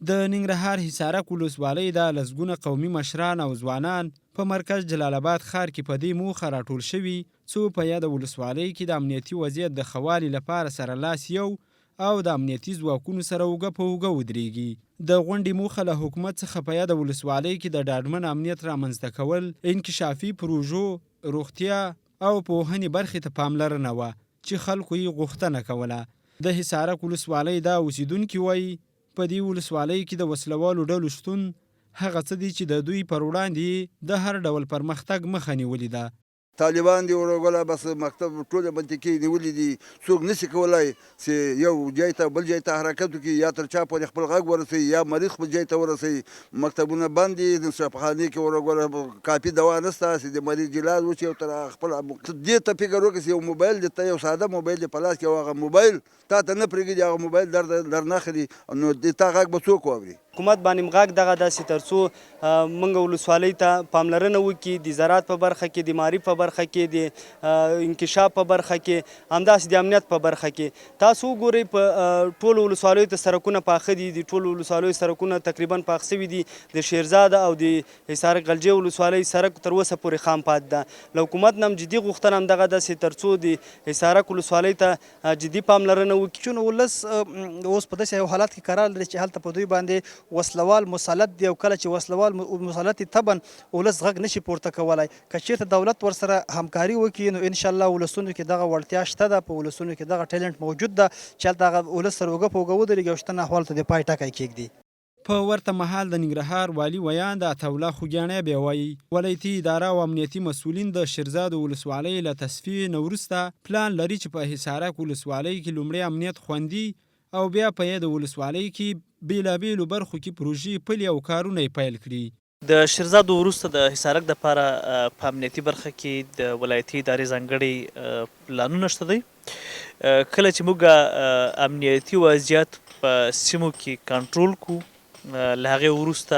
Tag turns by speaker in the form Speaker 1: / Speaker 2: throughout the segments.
Speaker 1: د ننګرهار حصارک ولسوالۍ د لسګونه قومي مشران او ځوانان په مرکز جلال آباد ښار کې په دې موخه راټول شوي څو په یاده ولسوالۍ کې د امنیتي وضعیت د ښه والي لپاره سره لاس یو او د امنیتي ځواکونو سره اوږه په اوږه ودرېږي. د غونډې موخه له حکومت څخه په یاده ولسوالۍ کې د ډاډمن امنیت رامنځته کول، انکشافي پروژو، روغتیا او پوهنې برخې ته پاملرنه وه چې خلکو یې غوښتنه کوله. د حصارک ولسوالۍ دا اوسیدونکي وایي په دې ولسوالۍ کې د وسلوالو ډلو شتون هغه څه دي چې د دوی پر وړاندې د هر ډول پرمختګ مخه نیولې ده.
Speaker 2: طالبان دي ورغله بس مکتب ټول منطقې نیولې دي، څوک نشي کولای چې یو ځای ته بل ځای ته حرکت وکړي یا تر چا پورې خپل غږ ورسوي یا مریض خپل ځای ته ورسوي. مکتبونه بند دي، د شفاخانې کې ورغله کافي دوا نشته چې د مریض علاج وشي او تر خپل دې ته فکر وکړي چې یو موبایل دې ته یو ساده موبایل دې په لاس کې هغه موبایل تا ته نه پرېږدي، هغه موبایل در نه اخلي نو د تا غږ به څوک واوري؟
Speaker 3: حکومت باندې غږ دغه داسې تر څو موږ ولسوالۍ ته پاملرنه وکړي، د زراعت په برخه کې، د معارف په برخه کې، د انکشاف په برخه کې، همداسې د امنیت په برخه کې. تاسو وګورئ په ټولو ولسوالیو ته سړکونه پاخه دي، د ټولو ولسوالیو سړکونه تقریبا پاخه شوي دي. د شیرزاد او د حصارک غلجۍ ولسوالۍ سړک تر اوسه پورې خام پاتې ده. له حکومت نه هم جدي غوښتنه همدغه ده چې تر څو د حصارک ولسوالۍ ته جدي پاملرنه وکړي.
Speaker 4: چون ولس اوس په داسې یو حالت کې قرار لري چې هلته په دوی باندې وسلوال مسلط دی، او کله چې وسلوال مسلط دی طبعا ولس غږ نشي پورته کولی. که چېرته دولت ورسره همکاري وکړي نو انشاءالله ولسونو کې دغه وړتیا شته ده، په ولسونو کې دغه ټیلنټ موجود ده چې هلته هغه ولس سره اوږه په اوږه ودرېږي او شتن احوالو ته د پای ټکی کېږدي.
Speaker 1: په ورته مهال د ننګرهار والي ویاند عطاالله خوږیاڼی بیا وایي ولایتي اداره او امنیتي مسؤلین د شیرزاد ولسوالۍ له تصفیې نه وروسته پلان لري چې په حصارک ولسوالۍ کې لومړی امنیت خوندي او بیا په یاده ولسوالۍ کې بیلابیلو برخو کې پروژې پلي او کارونه یې پیل کړي.
Speaker 5: د شیرزاد وروسته د حصارک دپاره په امنیتي برخه کې د ولایتي ادارې ځانګړي پلانونه شته دی. کله چې موږ امنیتي وضعیت په سیمو کې کنټرول کړو، له هغې وروسته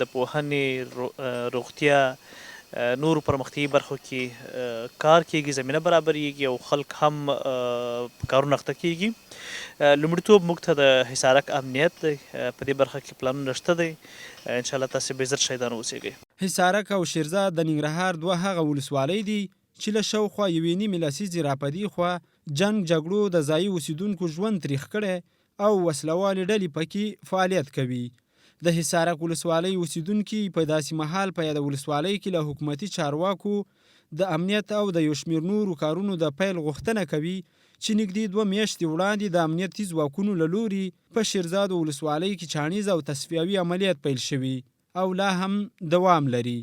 Speaker 5: د پوهنې، روغتیا، نورو پرمختیایي برخو کې کار کیږي، زمینه برابریږي او خلک هم په کارونو اخته کیږي. لومړیتوب موږ ته د حصارک امنیت دی، په دې برخه کې پلانونه شته دی. انشاءالله تاسې به زر شهیدان اوسیږئ.
Speaker 1: حصارک او شیرزاد د ننګرهار دوه هغه ولسوالۍ دي چې له شاوخوا یوې نیمې لسیزې راپدې خوا جنګ جګړو د ځایي اوسیدونکو ژوند تریخ کړی او وسلوالې ډلې پکې فعالیت کوي. د حصارک ولسوالۍ اوسیدونکي په داسې مهال په یاده ولسوالۍ کې له حکومتي چارواکو د امنیت او د یو شمېر نورو کارونو د پیل غوښتنه کوي چې نږدې 2 میاشتې وړاندې د امنیتي ځواکونو له لوري په شیرزاد ولسوالۍ کې چاڼیز او تصفیوي عملیات پیل شوي او لا هم دوام لري.